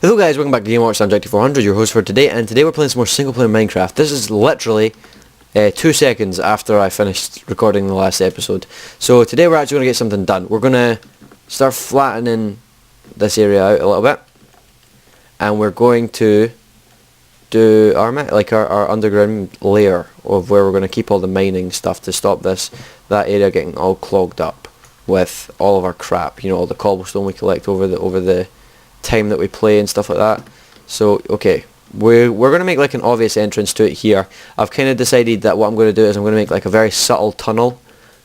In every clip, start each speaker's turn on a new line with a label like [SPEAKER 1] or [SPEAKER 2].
[SPEAKER 1] Hello guys, welcome back to GameWatch. I'm Jack400, your host for today, and today we're playing some more single player Minecraft. This is literally 2 seconds after I finished recording the last episode. So today we're actually going to get something done. We're going to start flattening this area out a little bit, and we're going to do our underground layer of where we're going to keep all the mining stuff to stop that area getting all clogged up with all of our crap. You know, all the cobblestone we collect over the time that we play and stuff like that. So okay, we're going to make like an obvious entrance to it here. I've kind of decided that what I'm going to do is I'm going to make like a very subtle tunnel,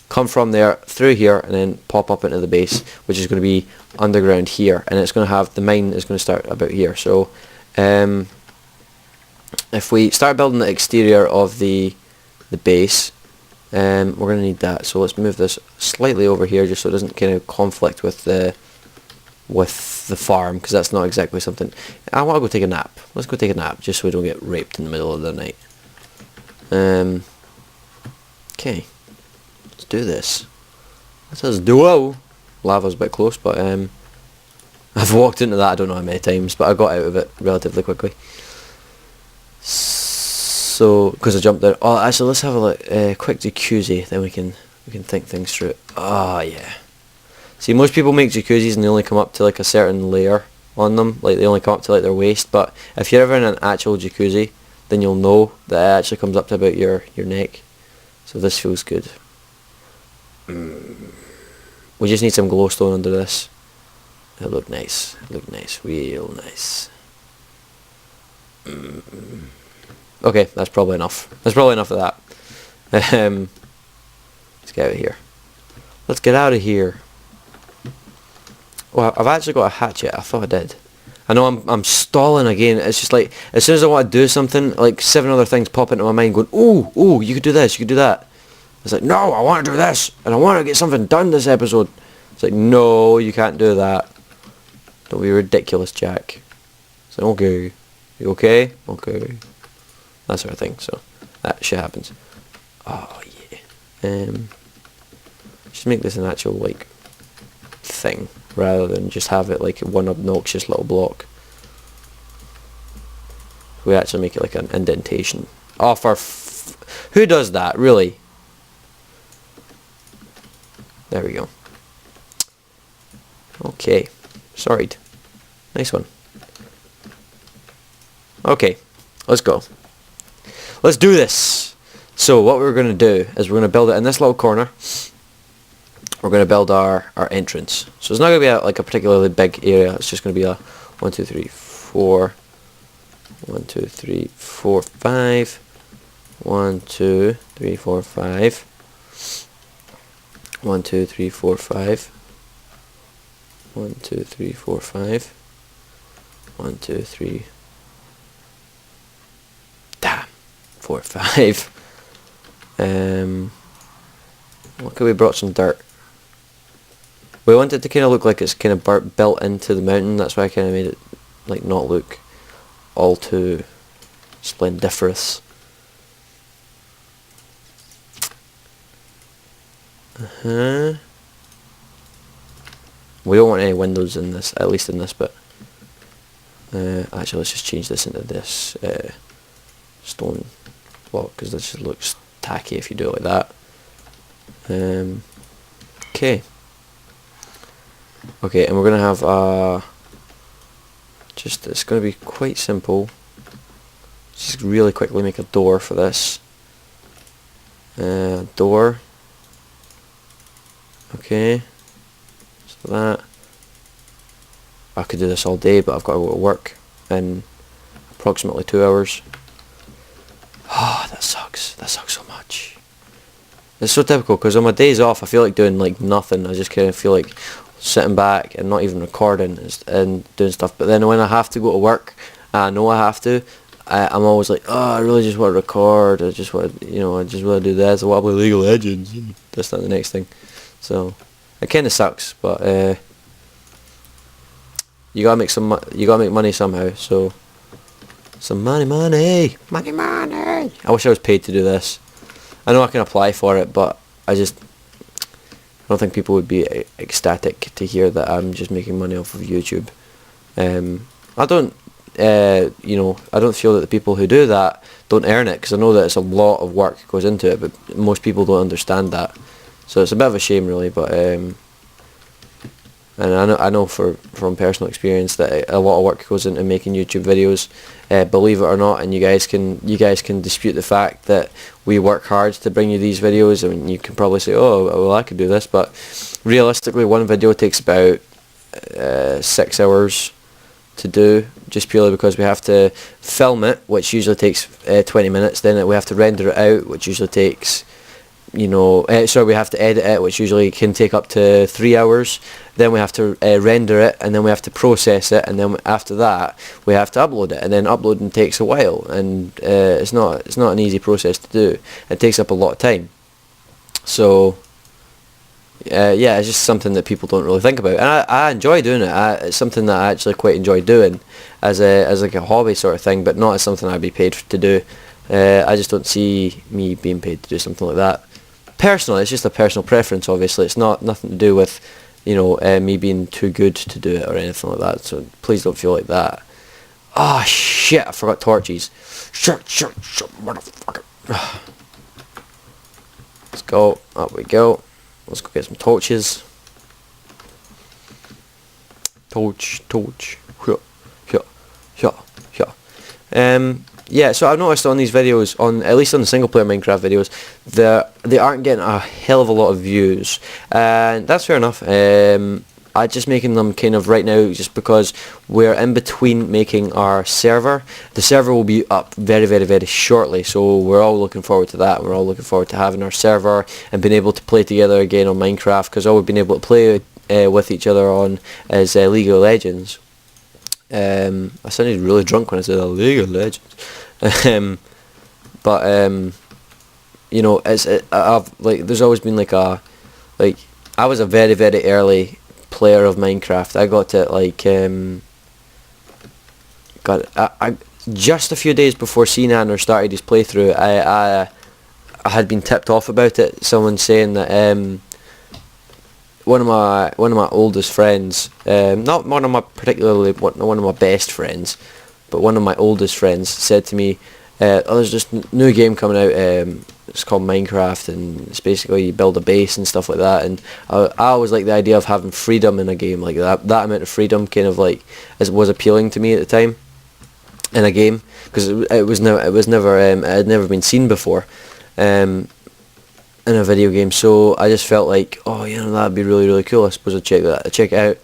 [SPEAKER 1] come from there through here and then pop up into the base, which is going to be underground here, and it's going to have, the mine is going to start about here. So if we start building the exterior of the base, we're going to need that. So let's move this slightly over here just so it doesn't kind of conflict with the farm, because that's not exactly something. I want to go take a nap. Let's go take a nap just so we don't get raped in the middle of the night. Okay, let's do this. Let's just duo. Lava's a bit close, but I've walked into that I don't know how many times, but I got out of it relatively quickly. So, because I jumped there. Oh, actually, let's have a quick jacuzzi, then we can think things through. Oh yeah. See, most people make jacuzzis and they only come up to like a certain layer on them, like they only come up to like their waist, but if you're ever in an actual jacuzzi, then you'll know that it actually comes up to about your neck. So this feels good. We just need some glowstone under this. It'll look nice. It'll look nice. Real nice. Okay, that's probably enough. That's probably enough of that. Let's get out of here. Let's get out of here. Well, I've actually got a hatchet. I thought I did. I know I'm stalling again. It's just like, as soon as I want to do something, like 7 other things pop into my mind going, ooh, you could do this, you could do that. It's like, no, I want to do this, and I want to get something done this episode. It's like, no, you can't do that. Don't be ridiculous, Jack. It's like, okay. You okay? Okay. That sort of thing, so that shit happens. Oh, yeah. Just make this an actual, like, thing, rather than just have it like one obnoxious little block. We actually make it like an indentation. Oh, who does that, really? There we go. Okay, sorry. Nice one. Okay, let's go. Let's do this. So what we're going to do is we're going to build it in this little corner. We're going to build our entrance. So it's not going to be like a particularly big area. It's just going to be a 1, 2, 3, 4. 1, 2, 3, 4, 5. 1, 2, 3, 4, 5. 1, 2, 3, 4, 5. 1, 2, 3, 4, 5. 1, 2, 3. Damn. 4, 5. Look, we brought some dirt. We want it to kind of look like it's kind of built into the mountain. That's why I kind of made it like not look all too splendiferous. We don't want any windows in this, at least in this bit. Actually, let's just change this into this stone block, because this just looks tacky if you do it like that. Okay. Okay, and we're going to have it's going to be quite simple. Just really quickly make a door for this. Door. Okay. So that. I could do this all day, but I've got to go to work in approximately 2 hours. Oh, that sucks. That sucks so much. It's so typical, because on my days off I feel like doing like nothing. I just kind of feel like sitting back and not even recording and doing stuff. But then when I have to go to work, I know I have to, I'm always like, oh, I really just want to record. I just want to, I just want to do this. I want to play League of Legends and this, that, and the next thing. So it kind of sucks, but you gotta make money somehow. So some money. I wish I was paid to do this. I know I can apply for it, but I don't think people would be ecstatic to hear that I'm just making money off of YouTube. I don't, I don't feel that the people who do that don't earn it, because I know that it's a lot of work goes into it, but most people don't understand that. So it's a bit of a shame, really. But and I know from personal experience that a lot of work goes into making YouTube videos. Believe it or not, and you guys can dispute the fact that we work hard to bring you these videos. I mean, you can probably say, oh, well, I could do this, but realistically, one video takes about 6 hours to do, just purely because we have to film it, which usually takes 20 minutes. Then we have to render it out, which usually takes, we have to edit it, which usually can take up to 3 hours. Then we have to render it, and then we have to process it, and then after that we have to upload it, and then uploading takes a while, and it's not an easy process to do. It takes up a lot of time. So yeah, it's just something that people don't really think about, and I enjoy doing it. It's something that I actually quite enjoy doing as like a hobby sort of thing, but not as something I'd be paid to do. I just don't see me being paid to do something like that. Personally, it's just a personal preference. Obviously, it's nothing to do with me being too good to do it or anything like that. So please don't feel like that. Ah, shit! I forgot torches. Shit, motherfucker. Let's go. Up we go. Let's go get some torches. Torch. Yeah, so I've noticed on these videos, at least on the single player Minecraft videos, they aren't getting a hell of a lot of views, and that's fair enough. I'm just making them kind of right now just because we're in between making our server. The server will be up very, very, very shortly, so we're all looking forward to that. We're all looking forward to having our server and being able to play together again on Minecraft, because all we've been able to play with each other on is League of Legends. I sounded really drunk when I said League of Legends. There's always been I was a very, very early player of Minecraft. I got it just a few days before Cnander started his playthrough. I had been tipped off about it. Someone saying that one of my oldest friends, not one of my best friends, but one of my oldest friends said to me, there's this new game coming out, it's called Minecraft, and it's basically you build a base and stuff like that, and I always like the idea of having freedom in a game like that. That amount of freedom kind of was appealing to me at the time in a game, because it had never been seen before in a video game. So I just felt like, that'd be really, really cool. I suppose I'd check it out.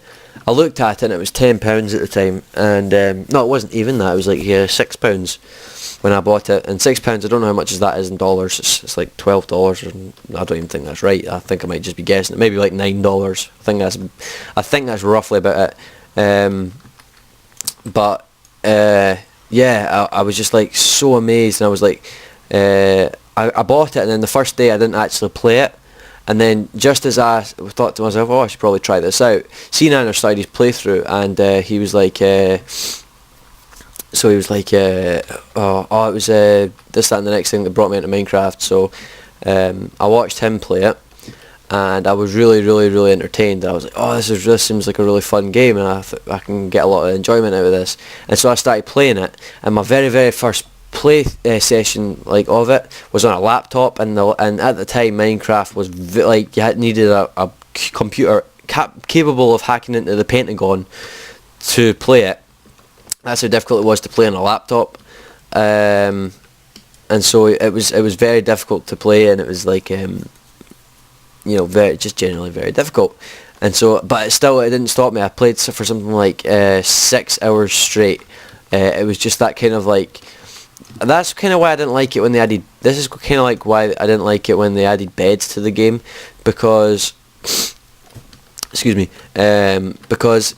[SPEAKER 1] I looked at it and it was £10 at the time, and no, it wasn't even that. It was like £6 when I bought it, and £6, I don't know how much that is in dollars. It's like $12, and I don't even think that's right. I think I might just be guessing it. Maybe like $9. I think that's roughly about it. Yeah, I was just like so amazed, and I was like, I bought it, and then the first day I didn't actually play it. And then just as I thought to myself, I should probably try this out, Cnander started his playthrough, and he was like, it was this, that, and the next thing that brought me into Minecraft. So I watched him play it, and I was really, really, really entertained. I was like, this seems like a really fun game, and I can get a lot of enjoyment out of this. And so I started playing it, and my very, very first play session of it was on a laptop, and at the time Minecraft was you needed a computer capable of hacking into the Pentagon to play it. That's how difficult it was to play on a laptop, and so it was very difficult to play, and it was generally very difficult. And so, but it didn't stop me. I played for something like 6 hours straight. It was just that kind of that's kind of why I didn't like it when they added. This is kind of like why I didn't like it when they added beds to the game, because, excuse me, because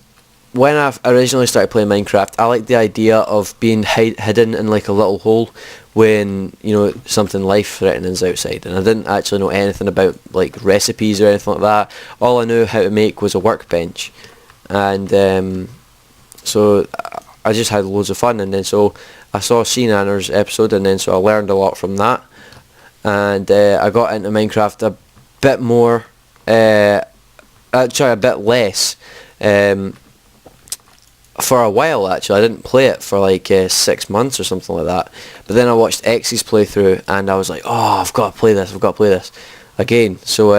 [SPEAKER 1] when I originally started playing Minecraft, I liked the idea of being hidden in like a little hole when something life-threatening is outside, and I didn't actually know anything about like recipes or anything like that. All I knew how to make was a workbench, and so I just had loads of fun. And then so I saw Cnander's episode, and then so I learned a lot from that, and I got into Minecraft a bit more, a bit less, for a while actually. I didn't play it for like 6 months or something like that. But then I watched X's playthrough and I was like, oh, I've got to play this. I've got to play this again. So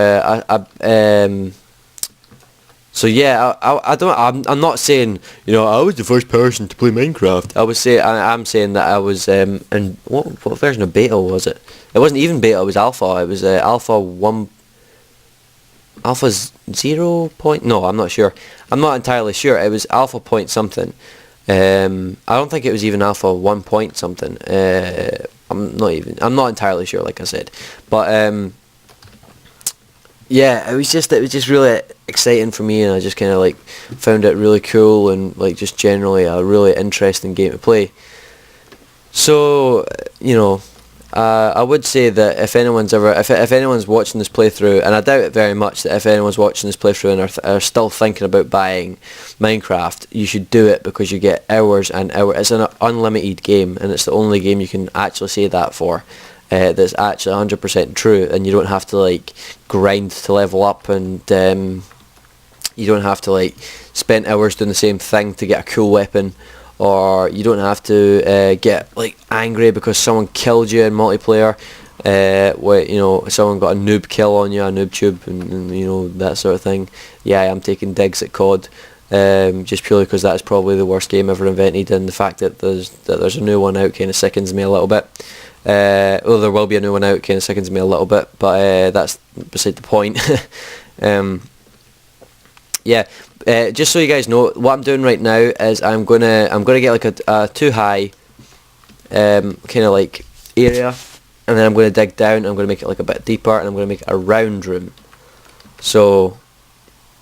[SPEAKER 1] so yeah, I don't. I'm not saying, you know, I was the first person to play Minecraft. I'm saying that I was in what version of beta was it? It wasn't even beta. It was alpha. It was alpha 1. Alpha 0 point? No, I'm not sure. I'm not entirely sure. It was alpha point something. I don't think it was even alpha 1 point something. I'm not entirely sure, like I said. But yeah, it was just really exciting for me, and I just kind of like found it really cool and like just generally a really interesting game to play. So, you know, I would say that if anyone's watching this playthrough, and I doubt it very much that if anyone's watching this playthrough and are still thinking about buying Minecraft, you should do it because you get hours and hours. It's an unlimited game, and it's the only game you can actually say that for. That's actually 100% true, and you don't have to like grind to level up, and you don't have to like spend hours doing the same thing to get a cool weapon, or you don't have to get like angry because someone killed you in multiplayer. Where, you know, someone got a noob kill on you, a noob tube, and you know, that sort of thing. Yeah, I'm taking digs at COD. Just purely because that is probably the worst game ever invented, and the fact that there's a new one out kind of sickens me a little bit. Well, there will be a new one out, kind of sickens me a little bit, but that's beside the point. Yeah, just so you guys know, what I'm doing right now is I'm gonna get like a too high kind of like area, and then I'm gonna dig down. I'm gonna make it like a bit deeper, and I'm gonna make it a round room. So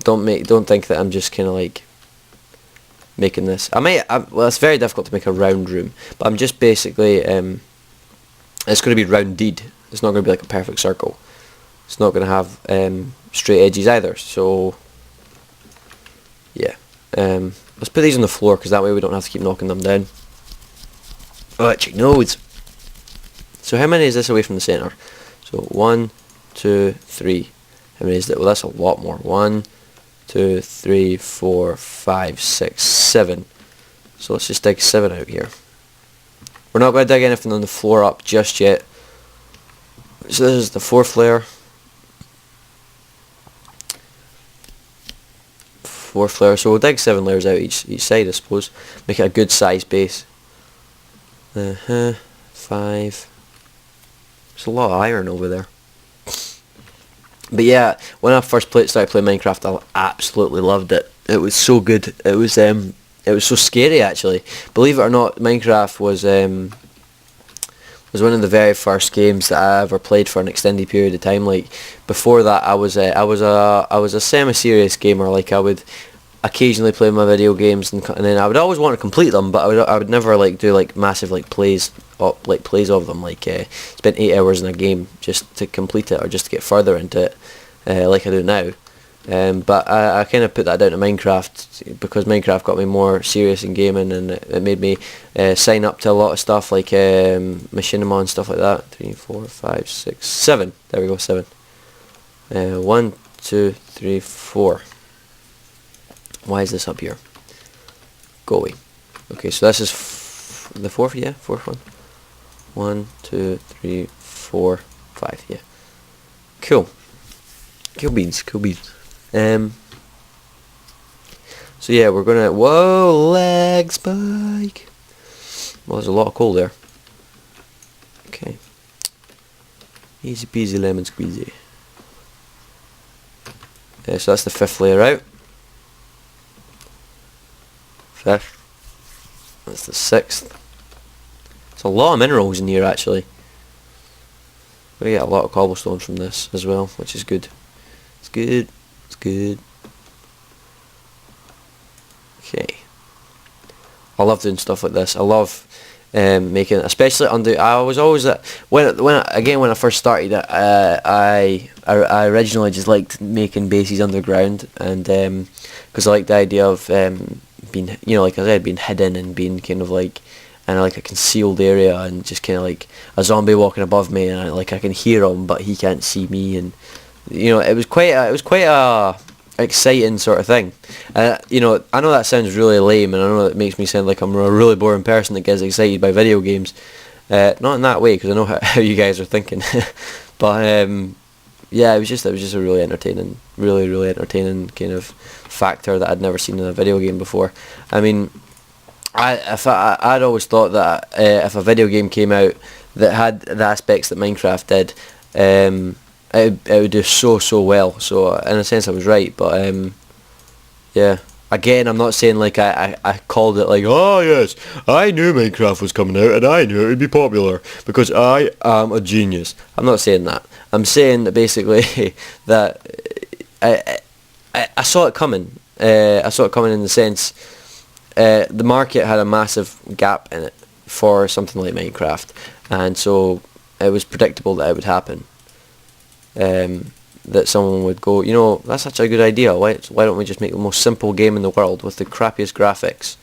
[SPEAKER 1] don't think that I'm just kind of like making this. Well, it's very difficult to make a round room, but I'm just basically it's going to be rounded. It's not going to be like a perfect circle. It's not going to have straight edges either. So yeah, let's put these on the floor because that way we don't have to keep knocking them down. Electric nodes. So how many is this away from the centre? So 1, 2, 3. How many is that? Well, that's a lot more. 1, 2, 3, 4, 5, 6, 7. So let's just dig 7 out here. We're not going to dig anything on the floor up just yet. So this is the 4th layer. 4th layer. So we'll dig 7 layers out each side, I suppose. Make it a good size base. 5. There's a lot of iron over there. But yeah, when I first started playing Minecraft, I absolutely loved it. It was so good. It was so scary actually. Believe it or not, Minecraft was one of the very first games that I ever played for an extended period of time. Like before that, I was a semi-serious gamer. Like I would occasionally play my video games, and then I would always want to complete them, but I would never like do like massive plays of them. Like spend 8 hours in a game just to complete it or just to get further into it, like I do now. But I kind of put that down to Minecraft because Minecraft got me more serious in gaming, and it made me sign up to a lot of stuff like Machinima and stuff like that. 3, 4, 5, 6, 7. There we go, 7. 1, 2, 3, 4. Why is this up here? Go away. Okay, so this is the 4th, yeah, 4th one. 1, 2, 3, 4, 5, yeah. Cool. Cool beans. So yeah, we're gonna, whoa, lag spike. Well, there's a lot of coal there. Okay. Easy peasy lemon squeezy. So that's the 5th layer out. 5th. That's the 6th. There's a lot of minerals in here actually. We get a lot of cobblestone from this as well, which is good. It's good. It's good. Okay. I love doing stuff like this. I love making, especially under. I was always when I first started, I originally just liked making bases underground, and because I like the idea of being, you know, like I said, being hidden and being kind of like in like a concealed area, and just kind of like a zombie walking above me, and I can hear him but he can't see me, and you know, it was quite a exciting sort of thing. You know, I know that sounds really lame, and I know it makes me sound like I'm a really boring person that gets excited by video games. Not in that way, because I know how you guys are thinking. But yeah, it was just a really entertaining, really entertaining kind of factor that I'd never seen in a video game before. I mean, I'd always thought that if a video game came out that had the aspects that Minecraft did, it would do so well. So in a sense, I was right. But yeah. Again, I'm not saying like I called it like, oh yes, I knew Minecraft was coming out and I knew it would be popular because I am a genius. I'm not saying that. I'm saying that basically that I saw it coming. I saw it coming in the sense the market had a massive gap in it for something like Minecraft, and so it was predictable that it would happen. That someone would go, you know, that's such a good idea. Why don't we just make the most simple game in the world with the crappiest graphics,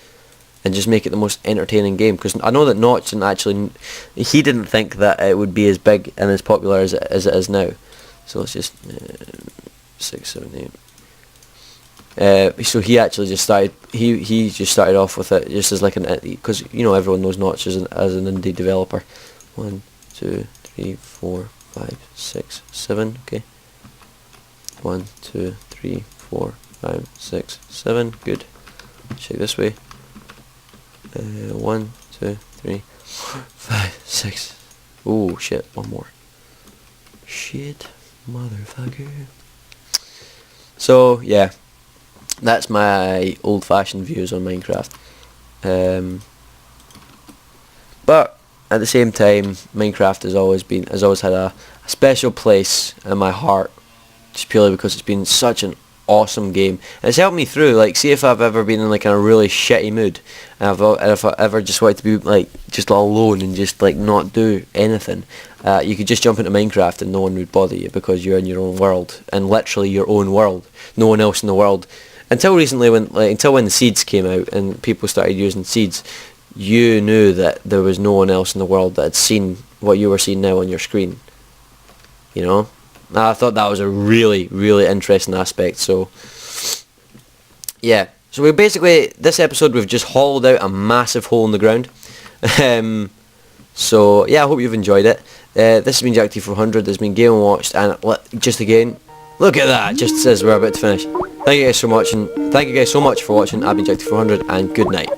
[SPEAKER 1] and just make it the most entertaining game? Because I know that Notch didn't actually, he didn't think that it would be as big and as popular as it is now. So let's just 6, 7, 8. So he actually just started. He just started off with it just as like an, because you know everyone knows Notch as an indie developer. 1, 2, 3, 4, 5, 6, 7. Okay. 1, 2, 3, 4, 5, 6, 7. Good. Check this way. 1, 2, 3, 4, 5, 6. Oh shit! One more. Shit, motherfucker. So yeah, that's my old-fashioned views on Minecraft. But at the same time, Minecraft has always had a special place in my heart. Just purely because it's been such an awesome game, and it's helped me through. Like, see if I've ever been in like a really shitty mood, and if I ever just wanted to be like just alone and just like not do anything, you could just jump into Minecraft and no one would bother you because you're in your own world, and literally your own world, no one else in the world. Until recently, when the seeds came out and people started using seeds, you knew that there was no one else in the world that had seen what you were seeing now on your screen. You know. I thought that was a really interesting aspect. So yeah, so we basically, this episode we've just hollowed out a massive hole in the ground. So yeah, I hope you've enjoyed it. This has been JackT400. There's been Game Watched, and just again, look at that, just says we're about to finish. Thank you guys so much, and thank you guys so much for watching. I've been JackT400, and good night.